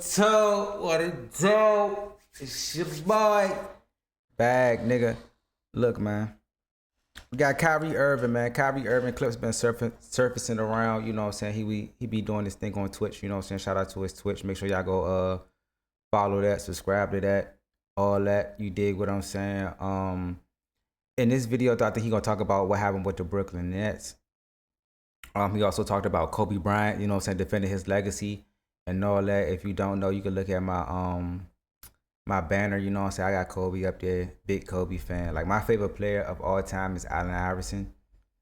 So, what it do? It's your boy. Bag, nigga. Look, man. We got Kyrie Irving, man. Kyrie Irving clips been surfacing around, you know what I'm saying? He be doing this thing on Twitch, you know what I'm saying? Shout out to his Twitch. Make sure y'all go follow that, subscribe to that, all that. You dig what I'm saying? In this video, I think he gonna talk about what happened with the Brooklyn Nets. He also talked about Kobe Bryant, you know what I'm saying, defending his legacy and all that. If you don't know, you can look at my banner, you know what I'm saying? I got Kobe up there, big Kobe fan. Like, my favorite player of all time is Allen Iverson.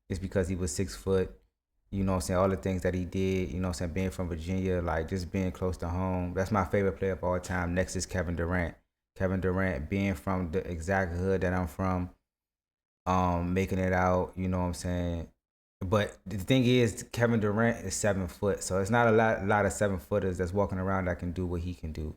It's because he was 6 foot, you know what I'm saying? All the things that he did, you know what I'm saying? Being from Virginia, like, just being close to home. That's my favorite player of all time. Next is Kevin Durant. Kevin Durant, being from the exact hood that I'm from, making it out, you know what I'm saying? But the thing is, Kevin Durant is 7 foot, so it's not a lot of 7-footers that's walking around that can do what he can do.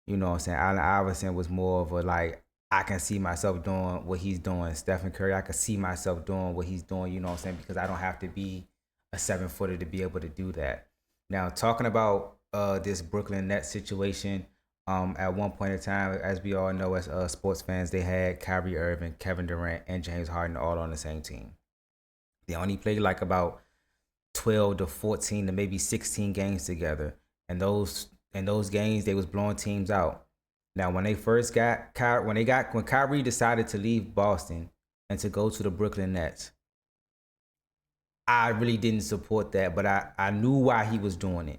You know what I'm saying? Allen Iverson was more of a, like, I can see myself doing what he's doing. Stephen Curry, I can see myself doing what he's doing, you know what I'm saying? Because I don't have to be a 7-footer to be able to do that. Now, talking about this Brooklyn Nets situation, at one point in time, as we all know as sports fans, they had Kyrie Irving, Kevin Durant, and James Harden all on the same team. They only played like about 12 to 14 to maybe 16 games together. And those games, they was blowing teams out. Now, when Kyrie decided to leave Boston and to go to the Brooklyn Nets, I really didn't support that, but I knew why he was doing it.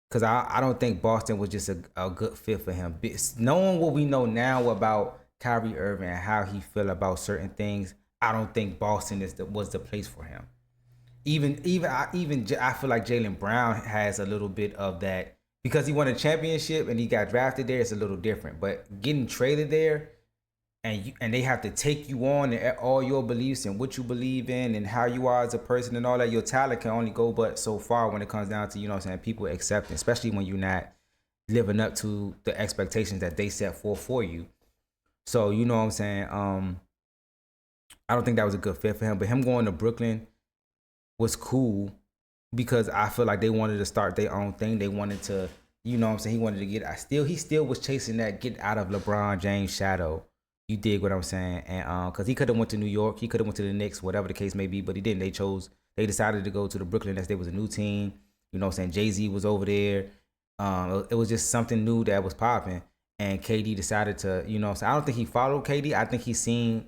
Because I don't think Boston was just a good fit for him. Knowing what we know now about Kyrie Irving and how he feel about certain things, I don't think Boston was the place for him. I feel like Jaylen Brown has a little bit of that because he won a championship and he got drafted there. It's a little different, but getting traded there and they have to take you on and all your beliefs and what you believe in and how you are as a person and all that. Your talent can only go but so far when it comes down to, you know what I'm saying, people accepting, especially when you're not living up to the expectations that they set forth for you. So, you know what I'm saying? I don't think that was a good fit for him, but him going to Brooklyn was cool because I feel like they wanted to start their own thing. They wanted to, you know what I'm saying? He wanted to he still was chasing that get out of LeBron James' shadow. You dig what I'm saying? And because he could have went to New York, he could have went to the Knicks, whatever the case may be, but he didn't. They decided to go to the Brooklyn Nets. There was a new team. You know what I'm saying? Jay-Z was over there. It was just something new that was popping. And KD decided to, you know what I'm saying? I don't think he followed KD. I think he seen,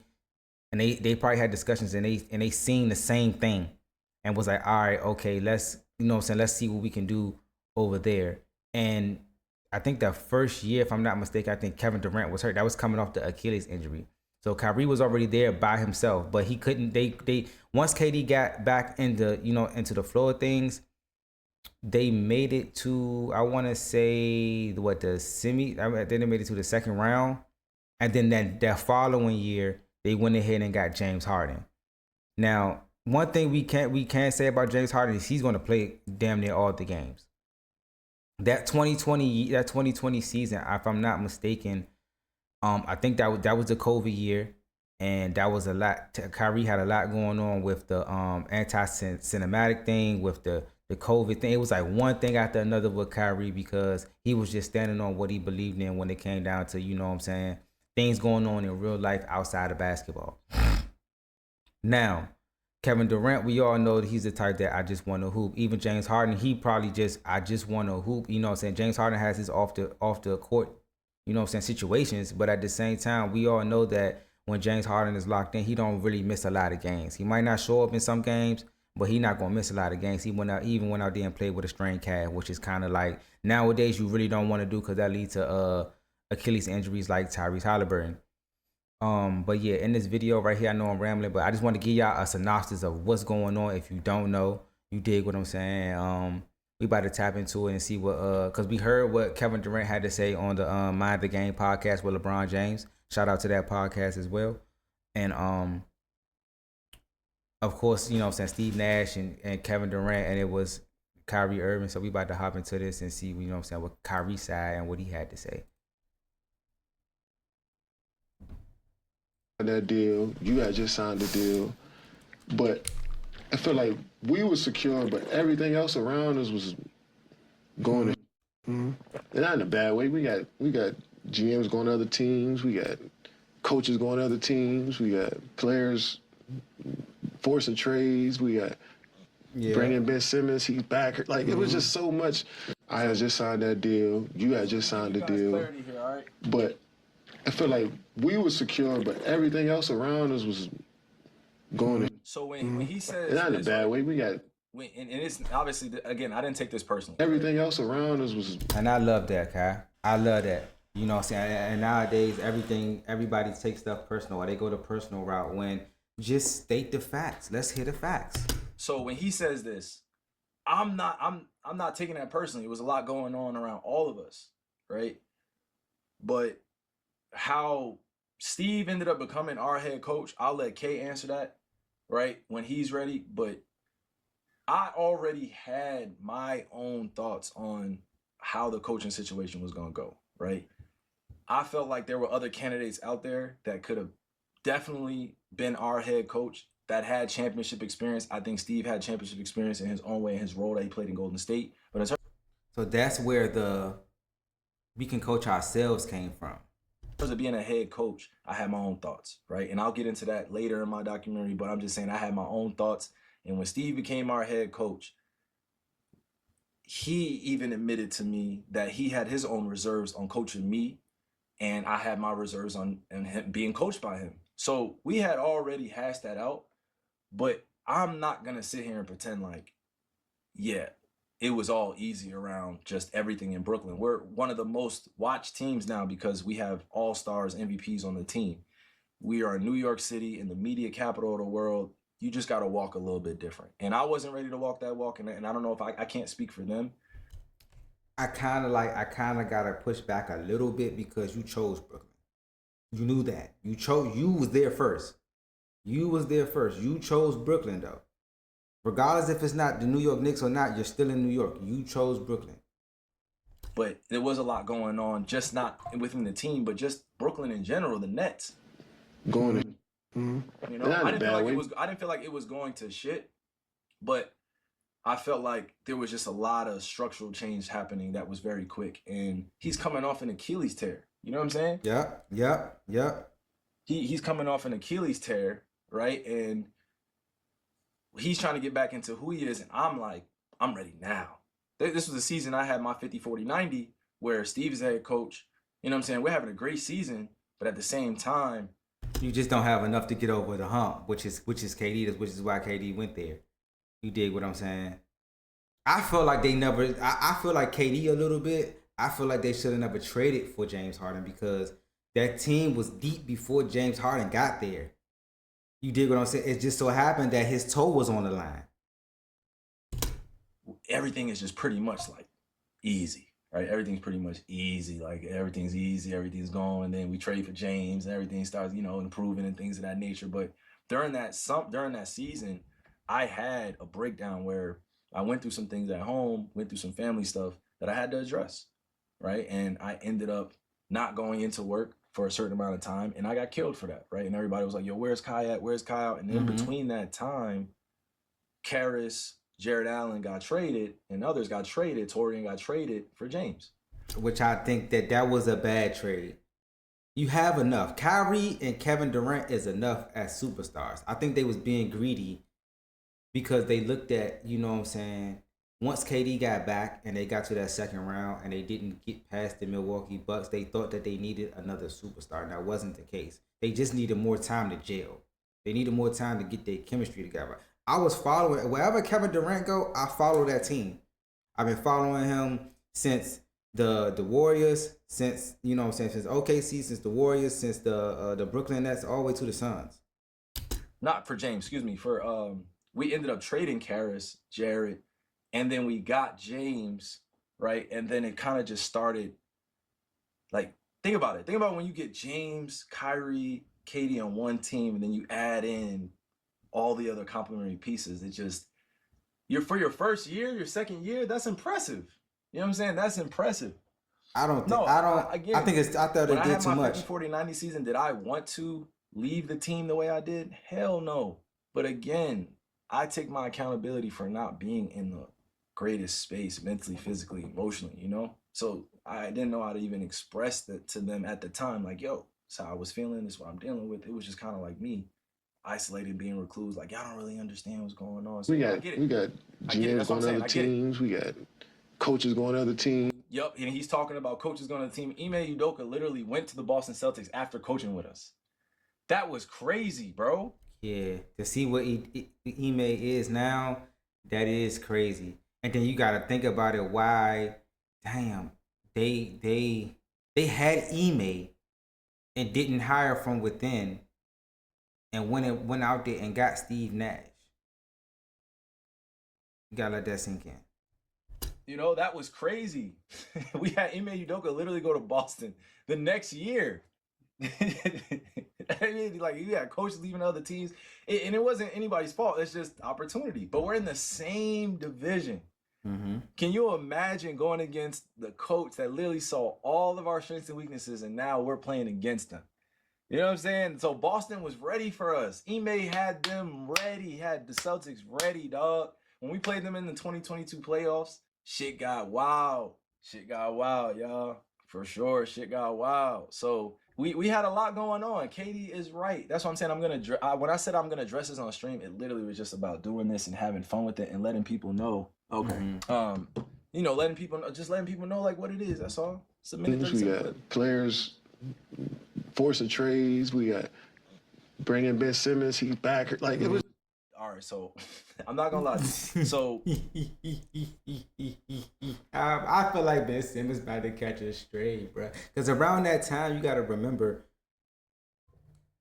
and they probably had discussions and they seen the same thing and was like, all right, okay, let's, you know what I'm saying, let's see what we can do over there. And I think the first year, if I'm not mistaken, I think Kevin Durant was hurt. That was coming off the Achilles injury. So Kyrie was already there by himself, but he couldn't, they once KD got back into, you know, into the flow of things, they made it to, I want to say, they made it to the second round. And then that following year, they went ahead and got James Harden. Now, one thing we can't say about James Harden is he's going to play damn near all the games. That 2020 season, if I'm not mistaken, I think that was the COVID year, and that was a lot. Kyrie had a lot going on with the anti-cinematic thing, with the COVID thing. It was like one thing after another with Kyrie because he was just standing on what he believed in when it came down to, you know what I'm saying, things going on in real life outside of basketball. Now, Kevin Durant, we all know that he's the type that I just want to hoop. Even James Harden, he probably just, I just want to hoop. You know what I'm saying? James Harden has his off the court, you know what I'm saying, situations. But at the same time, we all know that when James Harden is locked in, he don't really miss a lot of games. He might not show up in some games, but he not going to miss a lot of games. He went out there and played with a strained calf, which is kind of like nowadays you really don't want to do because that leads to Achilles injuries like Tyrese Halliburton. But yeah, in this video right here, I know I'm rambling, but I just want to give y'all a synopsis of what's going on. If you don't know, you dig what I'm saying. We about to tap into it and see what, cause we heard what Kevin Durant had to say on the Mind the Game podcast with LeBron James. Shout out to that podcast as well. And of course, you know what I'm saying, Steve Nash and Kevin Durant, and it was Kyrie Irving. So we about to hop into this and see, you know what I'm saying, what Kyrie's side and what he had to say. That deal, you had just signed the deal, but I feel like we were secure, but everything else around us was going to And not in a bad way. We got GMs going to other teams. We got coaches going to other teams. We got players forcing trades. We got bringing Ben Simmons. He's back. Like it was just so much. I had just signed that deal. You had just signed the deal. Clarity here, all right? But I feel like we were secure, but everything else around us was going. So when he says, Not in a bad way. We got and it's obviously, again, I didn't take this personally. everything else around us was. And I love that, Kai. I love that. You know what I'm saying? And nowadays, everybody takes stuff personal, or they go the personal route when just state the facts. Let's hear the facts. So when he says this, I'm not taking that personally. It was a lot going on around all of us, right? But how Steve ended up becoming our head coach, I'll let Kay answer that, right, when he's ready. But I already had my own thoughts on how the coaching situation was going to go, right? I felt like there were other candidates out there that could have definitely been our head coach that had championship experience. I think Steve had championship experience in his own way, in his role that he played in Golden State. But in So that's where the we can coach ourselves came from. terms of being a head coach, I had my own thoughts, right? And I'll get into that later in my documentary, but I'm just saying I had my own thoughts. And when Steve became our head coach, he even admitted to me that he had his own reserves on coaching me, and I had my reserves on him being coached by him. So we had already hashed that out, but I'm not gonna sit here and pretend like, yeah, it was all easy around just everything in Brooklyn. We're one of the most watched teams now because we have all-stars, MVPs on the team. We are in New York City, in the media capital of the world. You just got to walk a little bit different. And I wasn't ready to walk that walk, and I don't know if I can't speak for them. I kind of got to push back a little bit because you chose Brooklyn. You knew that. You was there first. You chose Brooklyn though. Regardless if it's not the New York Knicks or not, you're still in New York. You chose Brooklyn. But there was a lot going on, just not within the team, but just Brooklyn in general, the Nets. Going in. You know, I didn't feel like it was going to shit, but I felt like there was just a lot of structural change happening that was very quick. And he's coming off an Achilles tear. You know what I'm saying? Yeah. He's coming off an Achilles tear, right? And he's trying to get back into who he is, and I'm like, I'm ready now. This was a season I had my 50-40-90 where Steve is head coach. You know what I'm saying? We're having a great season, but at the same time, you just don't have enough to get over the hump, which is KD, which is why KD went there. You dig what I'm saying? I feel like they never. I feel like KD a little bit. I feel like they should have never traded for James Harden because that team was deep before James Harden got there. You dig what I'm saying? It just so happened that his toe was on the line. Everything is just pretty much like easy, right? Everything's pretty much easy. Like everything's easy, everything's going. And then we trade for James, and everything starts, improving and things of that nature. But during that season, I had a breakdown where I went through some things at home, went through some family stuff that I had to address, right? And I ended up not going into work for a certain amount of time, and I got killed for that, right? And everybody was like, yo, where's Kai at? Where's Kai out? And then between that time, Karras, Jared Allen got traded, and others got traded. Torian got traded for James. Which I think that was a bad trade. You have enough. Kyrie and Kevin Durant is enough as superstars. I think they was being greedy because they looked at, you know what I'm saying, once KD got back and they got to that second round and they didn't get past the Milwaukee Bucks, they thought that they needed another superstar. That wasn't the case. They just needed more time to gel. They needed more time to get their chemistry together. I was following, wherever Kevin Durant go, I follow that team. I've been following him since the Warriors, since, you know what I'm saying, since OKC, since the Warriors, since the Brooklyn Nets, all the way to the Suns. Not for James, excuse me. We ended up trading Karras, Jared, and then we got James, right? And then it kind of just started, like, think about it. Think about when you get James, Kyrie, KD on one team, and then you add in all the other complementary pieces. It just, for your first year, your second year, that's impressive. You know what I'm saying? That's impressive. I thought they did too much. 40-90 season, did I want to leave the team the way I did? Hell no. But again, I take my accountability for not being in the greatest space mentally, physically, emotionally, So I didn't know how to even express that to them at the time. Like, yo, this is how I was feeling. This is what I'm dealing with. It was just kind of like me, isolated, being reclused. Like, y'all don't really understand what's going on. So I get it. We got I get it. GMs That's what I'm going to saying. other I get it. teams. We got coaches going to other teams. Yep, and he's talking about coaches going to the team. Ime Udoka literally went to the Boston Celtics after coaching with us. That was crazy, bro. Yeah, to see what Ime is now, that is crazy. And then you got to think about it. Why? Damn, they had Ime and didn't hire from within, and went out there and got Steve Nash. You gotta let that sink in. You know, that was crazy. We had Ime Udoka literally go to Boston the next year. I mean, like, you had coaches leaving other teams, and it wasn't anybody's fault. It's just opportunity. But we're in the same division. Mm-hmm. Can you imagine going against the coach that literally saw all of our strengths and weaknesses, and now we're playing against them? You know what I'm saying? So Boston was ready for us. Ime had them ready, had the Celtics ready, dog. When we played them in the 2022 playoffs, shit got wild. Shit got wild, y'all. For sure, shit got wild. So we had a lot going on. Katie is right. That's what I'm saying. When I said I'm gonna address this on stream, it literally was just about doing this and having fun with it and letting people know. Okay. Mm-hmm. You know, letting people know like what it is. That's all. It's a minute. We got players forcing trades. We got bringing Ben Simmons. He's back. Like, it was. All right, so I'm not gonna lie. So I feel like Ben Simmons about to catch a stray, bro. Because around that time, you got to remember,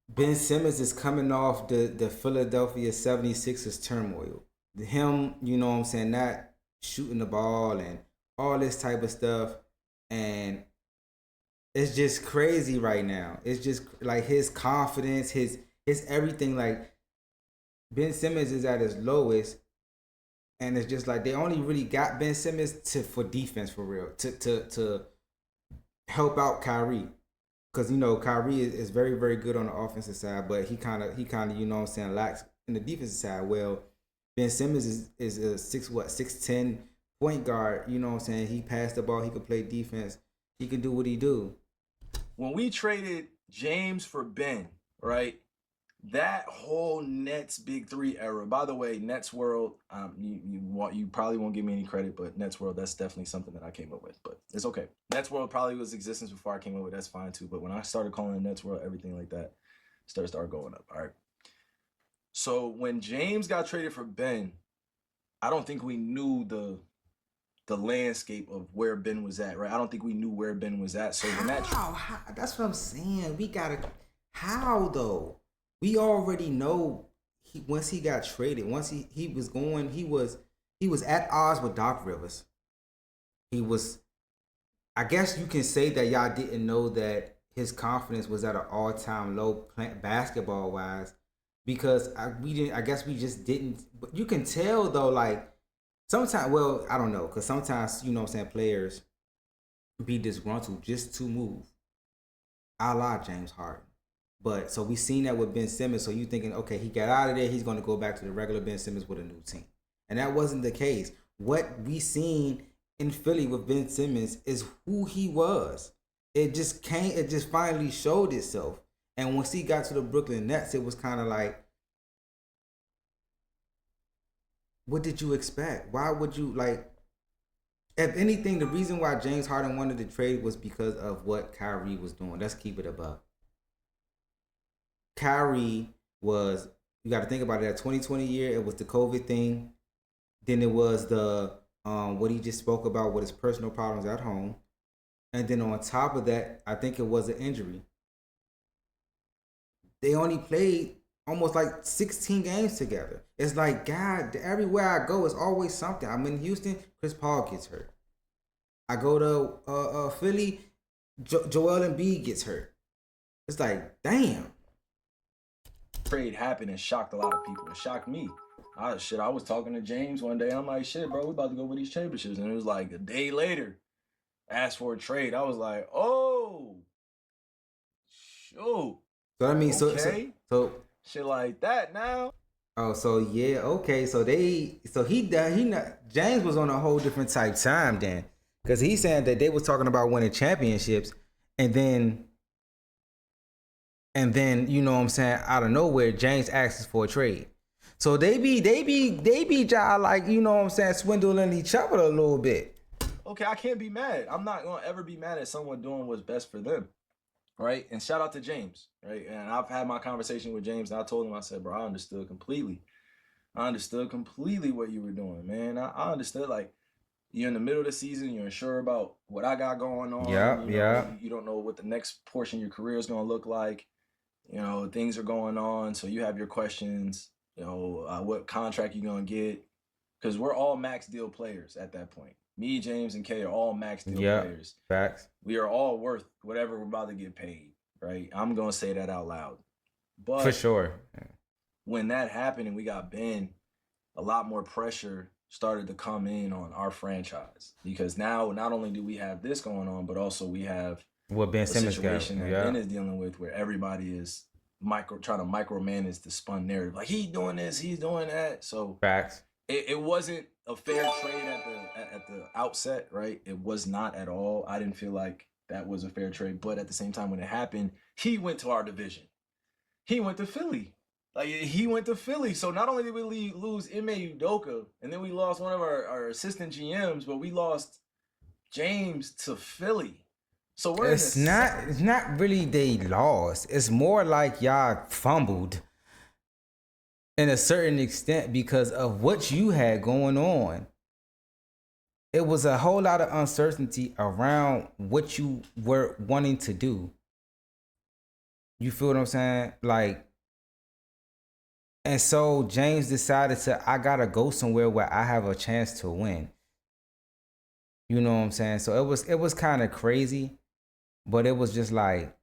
Ben Simmons is coming off the Philadelphia 76ers turmoil. Him, you know what I'm saying, not shooting the ball and all this type of stuff. And it's just crazy right now. It's just like his confidence, his everything. Like, Ben Simmons is at his lowest, and it's just like they only really got Ben Simmons for defense, for real, to help out Kyrie, because, you know, Kyrie is very, very good on the offensive side, but he kind of you know what I'm saying, lacks in the defensive side. Well, Ben Simmons is a 6'10" point guard. You know what I'm saying? He passed the ball. He could play defense. He can do what he do. When we traded James for Ben, right? That whole Nets Big Three era. By the way, Nets World, you probably won't give me any credit, but Nets World, that's definitely something that I came up with. But it's okay. Nets World probably was existence before I came up with. That's fine too. But when I started calling it Nets World, everything like that started going up. All right. So when James got traded for Ben, I don't think we knew the landscape of where Ben was at, right? I don't think we knew where Ben was at. So when how? That's what I'm saying. We gotta. How though? We already know once he got traded, once he was going, he was at odds with Doc Rivers. He was, I guess you can say that y'all didn't know that his confidence was at an all-time low basketball wise, because I guess we just didn't. But you can tell though, like, sometimes, well, I don't know, because sometimes, you know what I'm saying, players be disgruntled just to move, a la James Harden. But so we seen that with Ben Simmons. So you thinking, okay, he got out of there, he's going to go back to the regular Ben Simmons with a new team. And that wasn't the case. What we seen in Philly with Ben Simmons is who he was. It just finally showed itself. And once he got to the Brooklyn Nets, it was kind of like, what did you expect? Why would you, like, if anything, the reason why James Harden wanted to trade was because of what Kyrie was doing. Let's keep it above. Kyrie was, you got to think about it, that 2020 year, it was the COVID thing. Then it was the, what he just spoke about with his personal problems at home. And then on top of that, I think it was an injury. They only played almost like 16 games together. It's like, God, everywhere I go, it's always something. I'm in Houston, Chris Paul gets hurt. I go to Philly, Joel Embiid gets hurt. It's like, damn. Trade happened and shocked a lot of people. It shocked me. I was talking to James one day. I'm like, shit, bro, we about to go with these championships. And it was like a day later, asked for a trade. I was like, oh, shoot. So I mean, okay. so shit like that now. Oh, so yeah, okay. So James was on a whole different type time then. Because he's saying that they was talking about winning championships, and then you know what I'm saying, out of nowhere, James asks for a trade. So they be like, you know what I'm saying, swindling each other a little bit. Okay, I can't be mad. I'm not gonna ever be mad at someone doing what's best for them, right? And shout out to James, right? And I've had my conversation with James, and I told him, I said, bro, I understood completely. I understood completely what you were doing, man. I understood, like, you're in the middle of the season, you're unsure about what I got going on. You don't know what the next portion of your career is gonna look like. You know, things are going on, so you have your questions. You know, what contract you gonna get? Because we're all max deal players at that point. Me, James, and Kay are all max deal players. Facts. We are all worth whatever we're about to get paid, right? I'm gonna say that out loud. But for sure, when that happened and we got banned, a lot more pressure started to come in on our franchise, because now not only do we have this going on, but also we have what Ben Simmons situation that Ben is dealing with, where everybody is trying to micromanage the spun narrative, like he's doing this, he's doing that. So facts. It wasn't a fair trade at the outset, right? It was not at all. I didn't feel like that was a fair trade, but at the same time, when it happened, he went to our division. He went to Philly. So not only did we lose Ime Udoka, and then we lost one of our assistant GMs, but we lost James to Philly. So it's not really they lost. It's more like y'all fumbled in a certain extent because of what you had going on. It was a whole lot of uncertainty around what you were wanting to do. You feel what I'm saying? Like, and so James decided I gotta go somewhere where I have a chance to win. You know what I'm saying? So it was kind of crazy, but it was just like,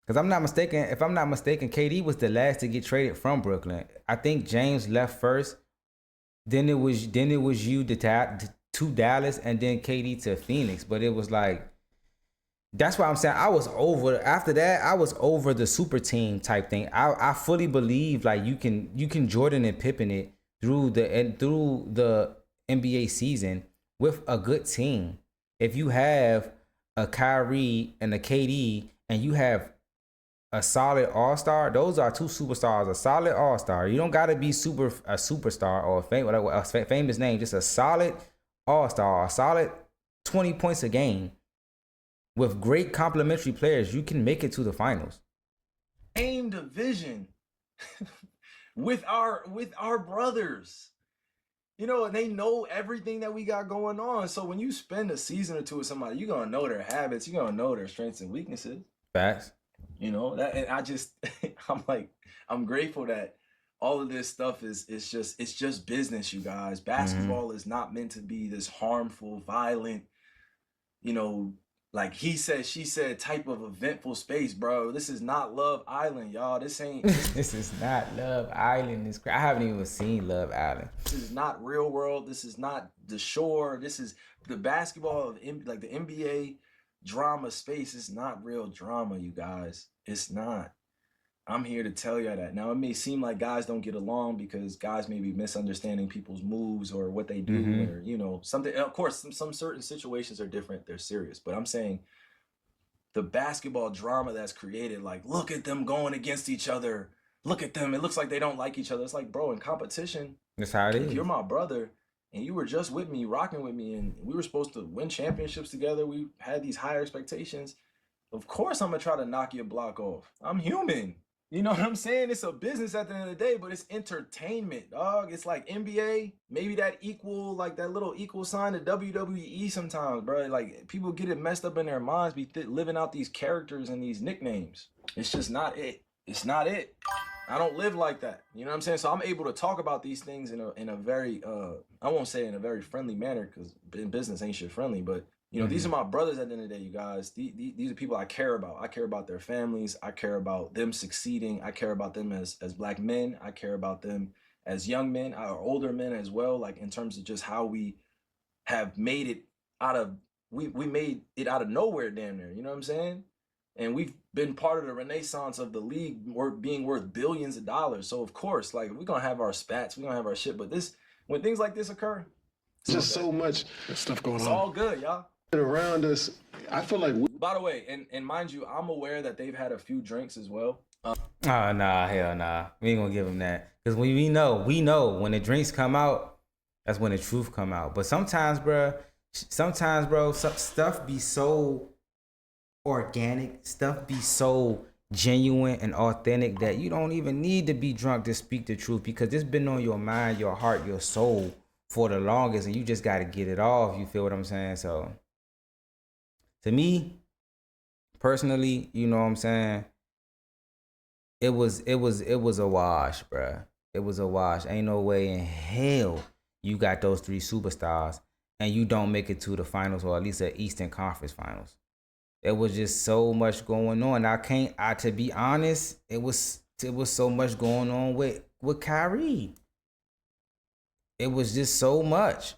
because if I'm not mistaken, KD was the last to get traded from Brooklyn. I think James left first. Then it was you to Dallas, and then KD to Phoenix. But it was like, that's why I'm saying after that, I was over the super team type thing. I fully believe like you can Jordan and Pippen it through the NBA season with a good team. If you have a Kyrie and a KD, and you have a solid all-star, those are two superstars. A solid all-star. You don't gotta be a superstar or a famous name. Just a solid all-star, a solid 20 points a game with great complementary players. You can make it to the finals. Same division with our brothers. You know, and they know everything that we got going on. So when you spend a season or two with somebody, you're gonna know their habits, you're gonna know their strengths and weaknesses. Facts. You know, that, and I just I'm grateful that all of this stuff is just business, you guys. Basketball is not meant to be this harmful, violent, you know, like he said, she said type of eventful space, bro. This is not Love Island, y'all. This ain't this is not Love Island. I haven't even seen Love Island. This is not Real World. This is not The Shore. This is the basketball of like the NBA drama space. Is not real drama, you guys. It's not. I'm here to tell you that. Now, it may seem like guys don't get along because guys may be misunderstanding people's moves or what they do, or, you know, something. Of course, some certain situations are different. They're serious. But I'm saying the basketball drama that's created, like, look at them going against each other. Look at them. It looks like they don't like each other. It's like, bro, in competition, that's how it is. You're my brother, and you were just with me, rocking with me, and we were supposed to win championships together. We had these higher expectations. Of course, I'm going to try to knock your block off. I'm human. You know what I'm saying? It's a business at the end of the day, but it's entertainment, dog. It's like NBA, maybe that little equal sign to WWE sometimes, bro. Like, people get it messed up in their minds, be living out these characters and these nicknames. It's just not it. It's not it. I don't live like that. You know what I'm saying? So I'm able to talk about these things in a very, I won't say in a very friendly manner, because business ain't shit friendly, but you know, these are my brothers at the end of the day, you guys. These are people I care about. I care about their families. I care about them succeeding. I care about them as black men. I care about them as young men, or older men as well, like in terms of just how we have made it out of, we made it out of nowhere damn near, you know what I'm saying? And we've been part of the renaissance of the league being worth billions of dollars. So of course, like, we're going to have our spats, we're going to have our shit, but when things like this occur, just so much stuff going on. It's all good, y'all. around us, I feel like By the way, and mind you, I'm aware that they've had a few drinks as well. Oh nah, hell nah. We ain't gonna give him that. Cause we know when the drinks come out, that's when the truth come out. But sometimes, bro, stuff be so organic, stuff be so genuine and authentic that you don't even need to be drunk to speak the truth because it's been on your mind, your heart, your soul for the longest, and you just gotta get it off. You feel what I'm saying? So to me, personally, you know what I'm saying? It was a wash, bruh. It was a wash. Ain't no way in hell you got those three superstars and you don't make it to the finals or at least the Eastern Conference Finals. There was just so much going on. To be honest, it was so much going on with Kyrie. It was just so much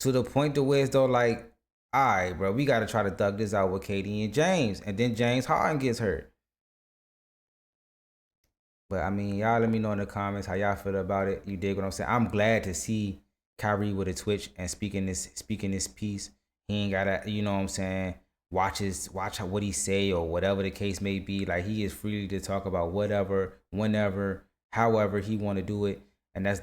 to the point to where it's though like, all right, bro, we got to try to thug this out with KD and James, and then James Harden gets hurt. But I mean, y'all let me know in the comments how y'all feel about it. You dig what I'm saying? I'm glad to see Kyrie with a Twitch and speaking this piece. He ain't gotta, you know what I'm saying, watch what he say or whatever the case may be. Like he is free to talk about whatever, whenever, however he want to do it. And that's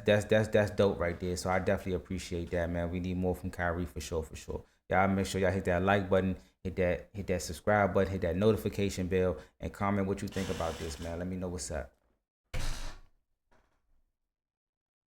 dope right there. So I definitely appreciate that, man. We need more from Kyrie for sure, for sure. Y'all make sure y'all hit that like button, hit that subscribe button, hit that notification bell, and comment what you think about this, man. Let me know what's up.